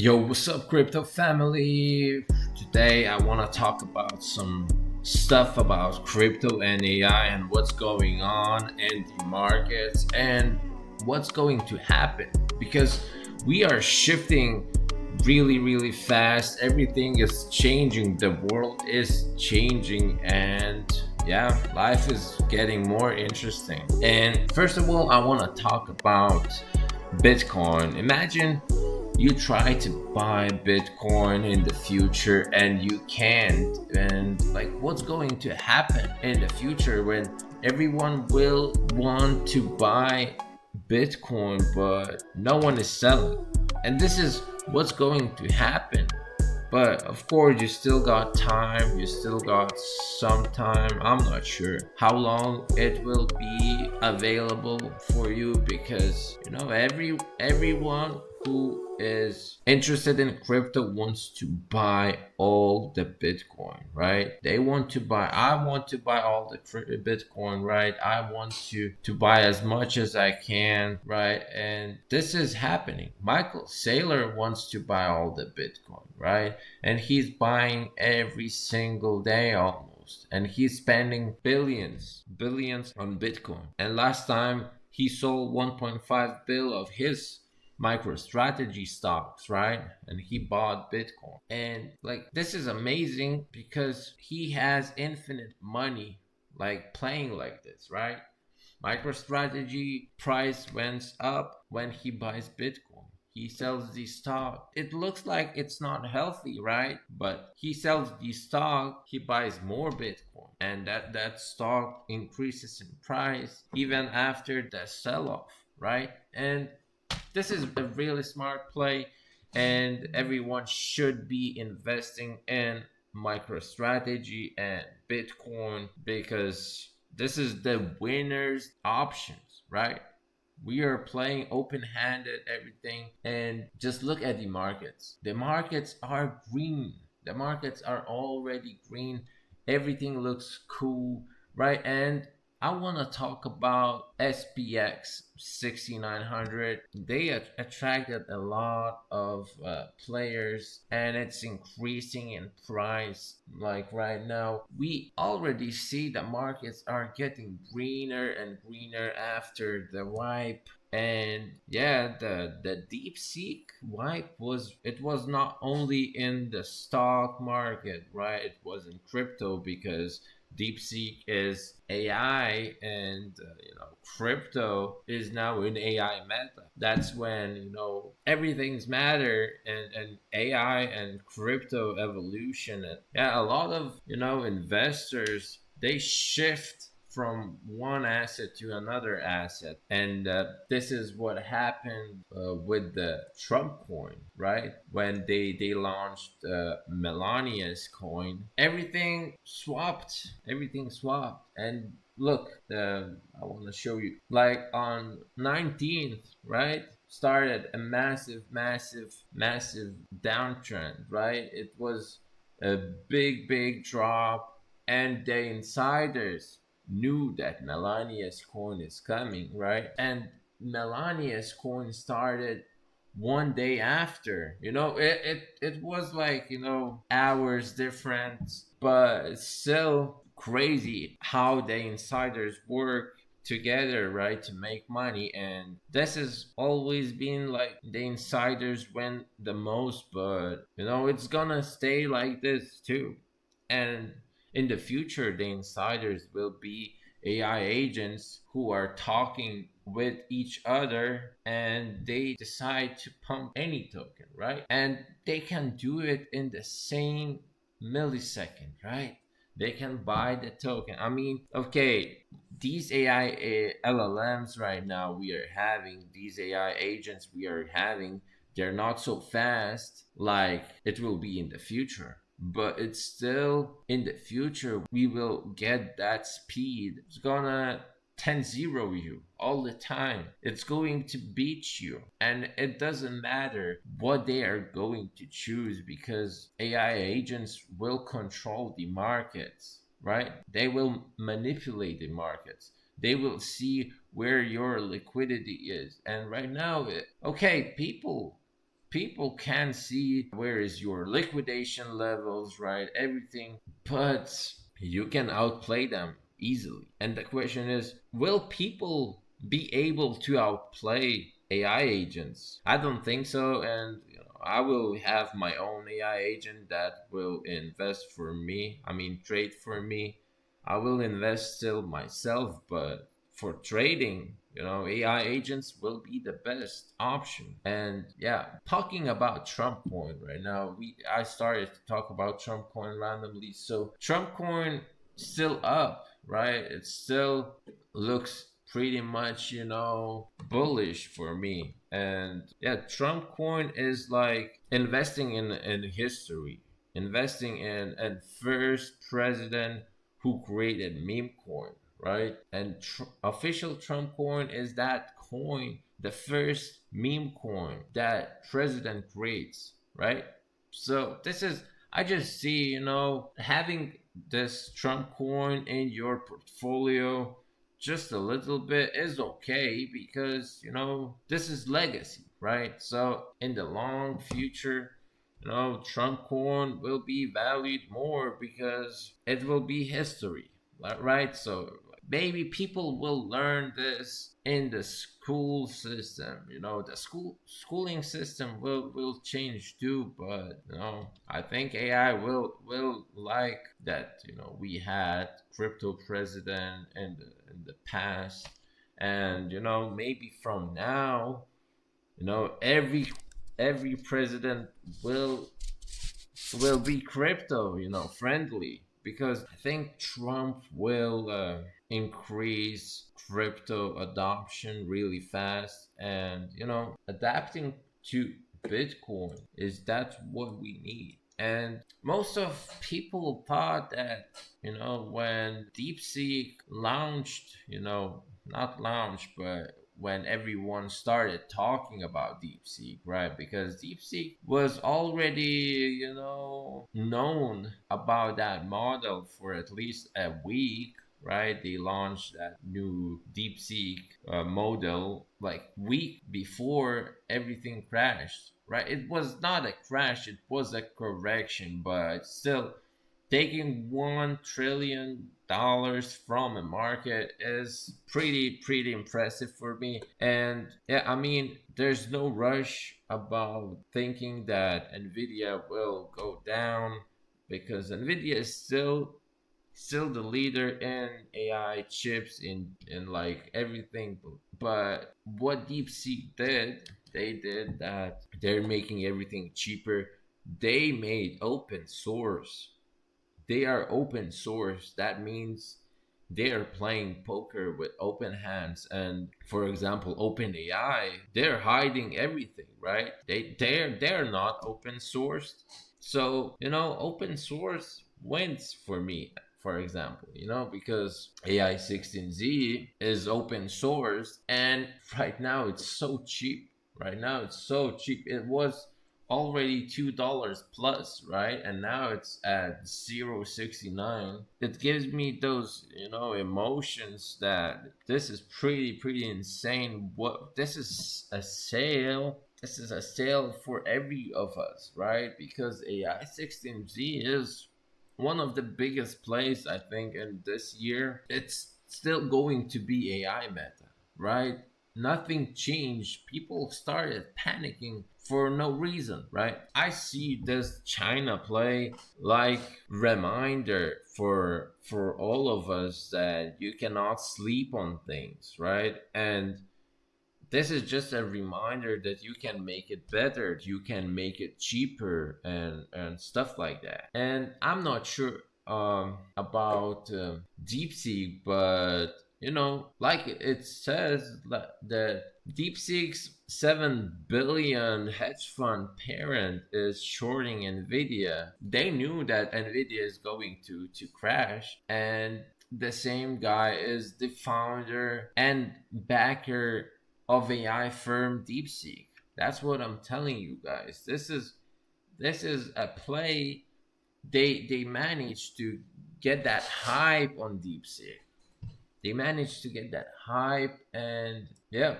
Yo, what's up, crypto family? Today I want to talk about some stuff about crypto and AI and what's going on in the markets and what's going to happen because we are shifting really fast. Everything is changing, the world is changing, and yeah, life is getting more interesting. And first of all, I want to talk about Bitcoin. Imagine you try to buy Bitcoin in the future and you can't. And like, what's going to happen in the future when everyone will want to buy Bitcoin, but no one is selling? And this is what's going to happen. But of course, you still got time, you still got some time. I'm not sure how long it will be available for you because everyone who is interested in crypto wants to buy all the Bitcoin, right? They want to buy, I want to buy all the Bitcoin, right? I want to buy as much as I can, right? And this is happening. Michael Saylor wants to buy all the Bitcoin, right? And he's buying every single day almost, and he's spending billions on Bitcoin. And last time he sold 1.5 bill of his MicroStrategy stocks, right? And he bought Bitcoin. And like, this is amazing because he has infinite money like playing like this, right? MicroStrategy price went up when he buys Bitcoin. He sells the stock. It looks like it's not healthy, right? But he sells the stock, he buys more Bitcoin, and that stock increases in price even after the sell-off, right? And this is a really smart play, and everyone should be investing in MicroStrategy and Bitcoin because this is the winner's options, right? We are playing open-handed everything, and just look at the markets. The markets are green. The markets are already green. Everything looks cool, right? And I want to talk about SPX 6900. They attracted a lot of players, and it's increasing in price. Like right now, we already see the markets are getting greener and greener after the wipe. And yeah, the deep seek wipe was not only in the stock market, right? It was in crypto because DeepSeek is AI, and crypto is now in AI meta. That's when everything's matter, and AI and crypto evolution. And yeah, a lot of investors, they shift from one asset to another asset, and this is what happened with the Trump coin, right? When they launched Melania's coin, everything swapped. And look, I want to show you, like on 19th, right? Started a massive downtrend, right? It was a big drop, and the insiders knew that Melania's coin is coming, right? And Melania's coin started one day after. It was like, hours different, but it's still crazy how the insiders work together, right, to make money. And this has always been like the insiders win the most, but it's gonna stay like this too. And in the future, the insiders will be AI agents who are talking with each other, and they decide to pump any token, right? And they can do it in the same millisecond, right? They can buy the token. I mean, okay, these AI LLMs right now we are having, these AI agents we are having, they're not so fast like it will be in the future, but it's still in the future. We will get that speed. It's gonna 10-0 you all the time. It's going to beat you, and it doesn't matter what they are going to choose because AI agents will control the markets, right? They will manipulate the markets. They will see where your liquidity is. And right now, okay, people people can see where is your liquidation levels, right? Everything, but you can outplay them easily. And the question is, will people be able to outplay AI agents? I don't think so. And I will have my own AI agent that will invest for me. I mean, trade for me. I will invest still myself, but for trading, AI agents will be the best option. And yeah, talking about Trump coin right now, I started to talk about Trump coin randomly. So Trump coin still up, right? It still looks pretty much, bullish for me. And yeah, Trump coin is like investing in history, investing in first president who created meme coin, right? And official Trump coin is that coin, the first meme coin that president creates, right? So this is, I just see, having this Trump coin in your portfolio just a little bit is okay because, this is legacy, right? So in the long future, Trump coin will be valued more because it will be history, right? So maybe people will learn this in the school system. The schooling system will change too, but I think AI will like that. We had crypto president in the past, and maybe from now, every president will will be crypto, friendly, because I think Trump will increase crypto adoption really fast, and adapting to Bitcoin is that what we need. And most of people thought that, when DeepSeek launched, not launched, but when everyone started talking about DeepSeek, right? Because DeepSeek was already, known about that model for at least a week, right? They launched that new DeepSeek model like week before everything crashed, right? It was not a crash, it was a correction, but still, taking $1 trillion from a market is pretty impressive for me. And yeah, I mean, there's no rush about thinking that Nvidia will go down, because Nvidia is still the leader in AI chips, in like everything. But what DeepSeek did, they did that they're making everything cheaper. They made open source. They are open source. That means they are playing poker with open hands. And for example, OpenAI, they're hiding everything, right? They're not open sourced. So, open source wins for me, for example, because AI 16Z is open source, and right now it's so cheap. Right now it's so cheap. It was already $2 plus, right? And now it's at 0.69. It gives me those, emotions that this is pretty insane. What, this is a sale. This is a sale for every of us, right? Because AI 16Z is one of the biggest plays, I think, in this year. It's still going to be AI meta, right? Nothing changed. People started panicking for no reason, right? I see this China play like reminder for all of us that you cannot sleep on things, right? And this is just a reminder that you can make it better, you can make it cheaper, and stuff like that. And I'm not sure about DeepSeek, but like it says that DeepSeek's 7 billion hedge fund parent is shorting Nvidia. They knew that Nvidia is going to crash, and the same guy is the founder and backer of AI firm DeepSeek. That's what I'm telling you guys. This is a play. They managed to get that hype on DeepSeek. They managed to get that hype, and yeah,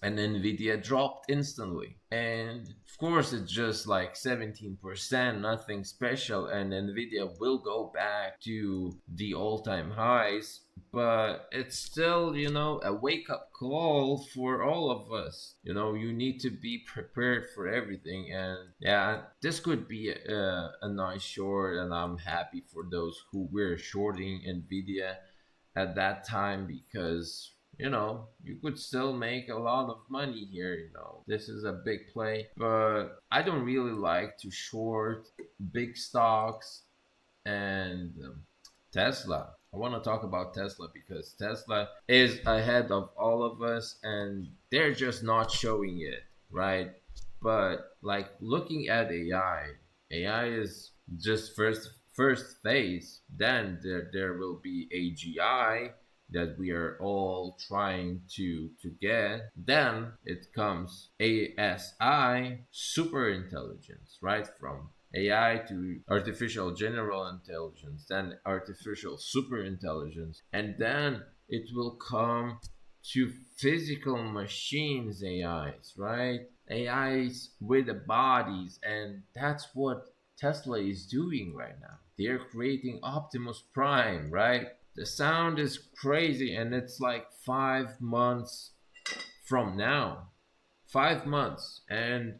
and Nvidia dropped instantly. And of course, it's just like 17%, nothing special, and Nvidia will go back to the all-time highs. But it's still, a wake-up call for all of us. You need to be prepared for everything. And yeah, this could be a nice short, and I'm happy for those who were shorting Nvidia at that time, because you could still make a lot of money here. This is a big play, but I don't really like to short big stocks. And Tesla, I want to talk about Tesla because Tesla is ahead of all of us, and they're just not showing it, right? But like looking at AI is just first phase. Then there will be AGI that we are all trying to get. Then it comes ASI, super intelligence, right? From AI to artificial general intelligence, then artificial super intelligence, and then it will come to physical machines AIs, right? AIs with the bodies, and that's what Tesla is doing right now. They're creating Optimus Prime, right? The sound is crazy, and it's like 5 months from now. 5 months, and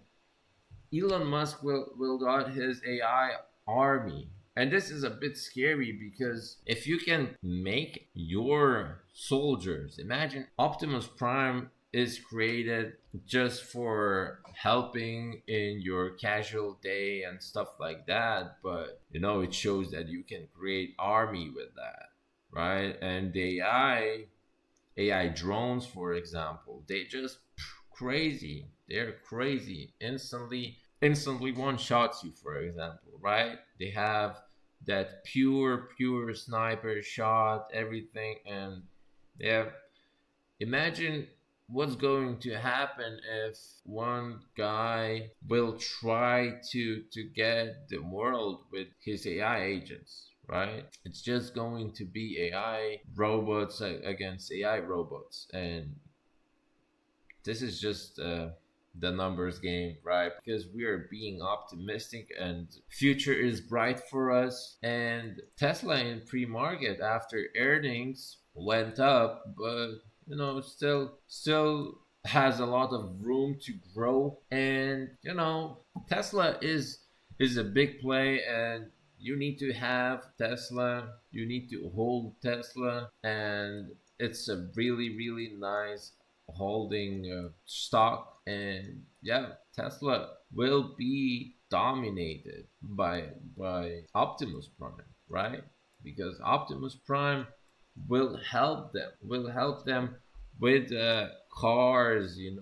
Elon Musk will got his AI army. And this is a bit scary because if you can make your soldiers, imagine Optimus Prime is created just for helping in your casual day and stuff like that, but it shows that you can create army with that, right? And the AI drones, for example, they just crazy. They're crazy. Instantly one shots you, for example, right? They have that pure sniper shot, everything, and yeah. Imagine what's going to happen if one guy will try to get the world with his AI agents, right? It's just going to be AI robots against AI robots, and this is just the numbers game, right? Because we are being optimistic and future is bright for us. And Tesla in pre-market after earnings went up, but still has a lot of room to grow. And Tesla is a big play, and you need to have Tesla, you need to hold Tesla, and it's a really nice holding stock. And yeah, Tesla will be dominated by Optimus Prime, right? Because Optimus Prime will help them with cars, and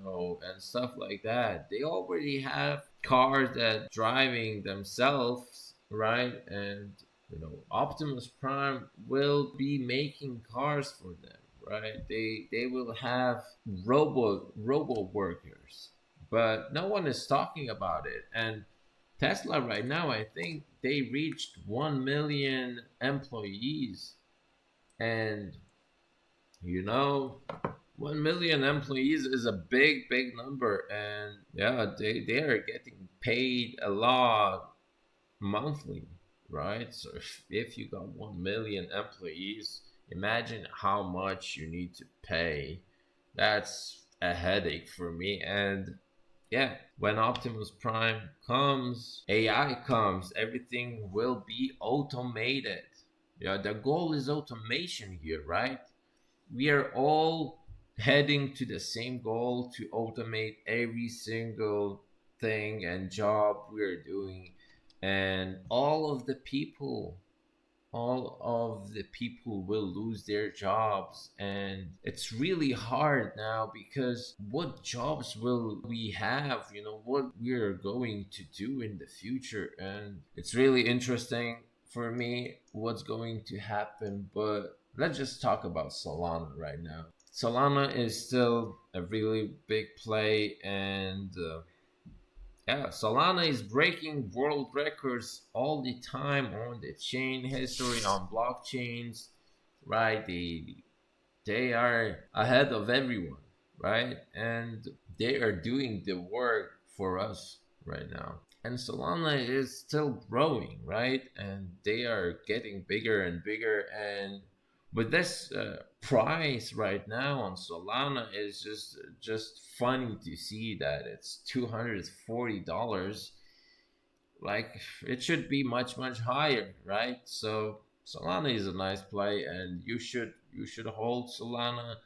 stuff like that. They already have cars that driving themselves, right? And Optimus Prime will be making cars for them, right? They will have robo workers, but no one is talking about it. And Tesla right now, I think they reached 1 million employees, and you know 1 million employees is a big number. And yeah, they are getting paid a lot monthly, right? So if you got 1 million employees, imagine how much you need to pay. That's a headache for me. And yeah, when Optimus Prime comes, AI comes, everything will be automated. Yeah, the goal is automation here, right? We are all heading to the same goal to automate every single thing and job we're doing. And all of the people will lose their jobs. And it's really hard now, because what jobs will we have, what we're going to do in the future. And it's really interesting for me what's going to happen. But let's just talk about Solana right now. Solana is still a really big play. And yeah, Solana is breaking world records all the time on the chain history, on blockchains, right? They are ahead of everyone. right? And they are doing the work for us right now. And Solana is still growing, right? And they are getting bigger and bigger. And with this price right now on Solana is just funny to see that it's $240. Like it should be much higher, right? So Solana is a nice play, and you should hold Solana.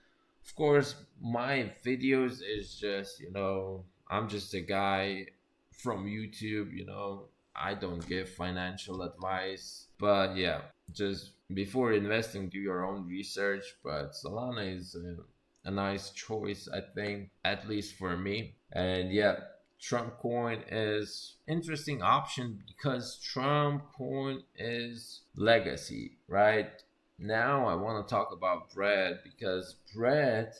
Of course, my videos is just, I'm just a guy from YouTube. I don't give financial advice, but yeah, just before investing, do your own research. But Solana is a nice choice, I think, at least for me. And yeah, Trump coin is interesting option because Trump coin is legacy, right? Now I want to talk about bread because bread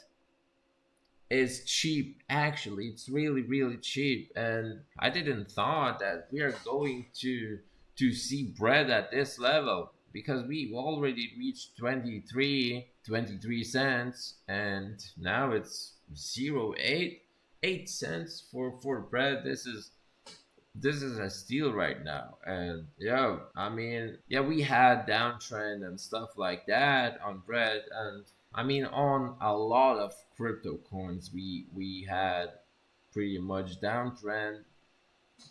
is cheap. Actually, it's really cheap, and I didn't thought that we are going to see bread at this level because we already reached 23 cents, and now it's 0.8 cents for bread. This is a steal right now. And yeah, I mean, yeah, we had downtrend and stuff like that on bread. And I mean, on a lot of crypto coins, we had pretty much downtrend.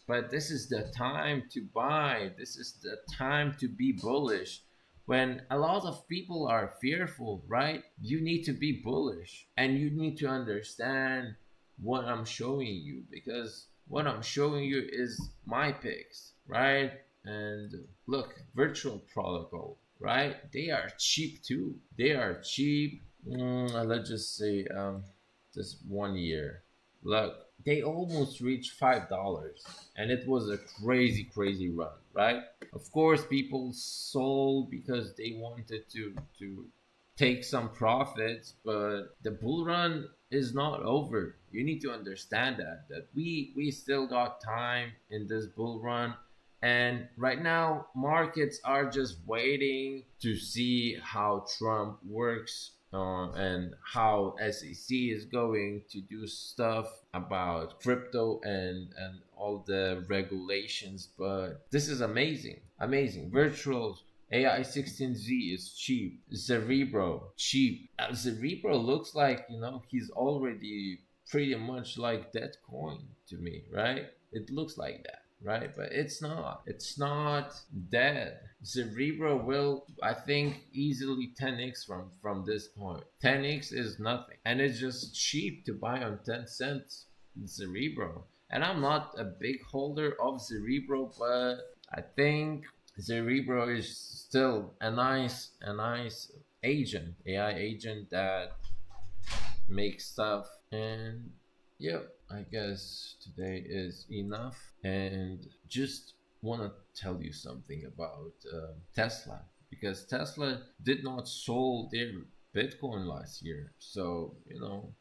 But this is the time to buy. This is the time to be bullish. When a lot of people are fearful, right? You need to be bullish and you need to understand what I'm showing you, because what I'm showing you is my picks, right? And look, virtual protocol, right? They are cheap too. They are cheap. Let's just say this 1 year. Look, they almost reached $5, and it was a crazy run, right? Of course, people sold because they wanted to take some profits, but the bull run is not over. You need to understand that we still got time in this bull run. And right now, markets are just waiting to see how Trump works, and how SEC is going to do stuff about crypto and all the regulations. But this is amazing. Virtual AI 16Z is cheap. Cerebro cheap. Cerebro looks like, he's already pretty much like that coin to me, right? It looks like that, right? But it's not dead. Cerebro will, I think, easily 10x from this point. 10x is nothing, and it's just cheap to buy on 10 cents Cerebro. And I'm not a big holder of Cerebro, but I think Cerebro is still a nice agent, AI agent that make stuff. And yep, I guess today is enough. And just want to tell you something about Tesla, because Tesla did not sold their Bitcoin last year. So,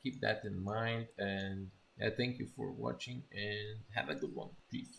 keep that in mind. And yeah, thank you for watching and have a good one. Peace.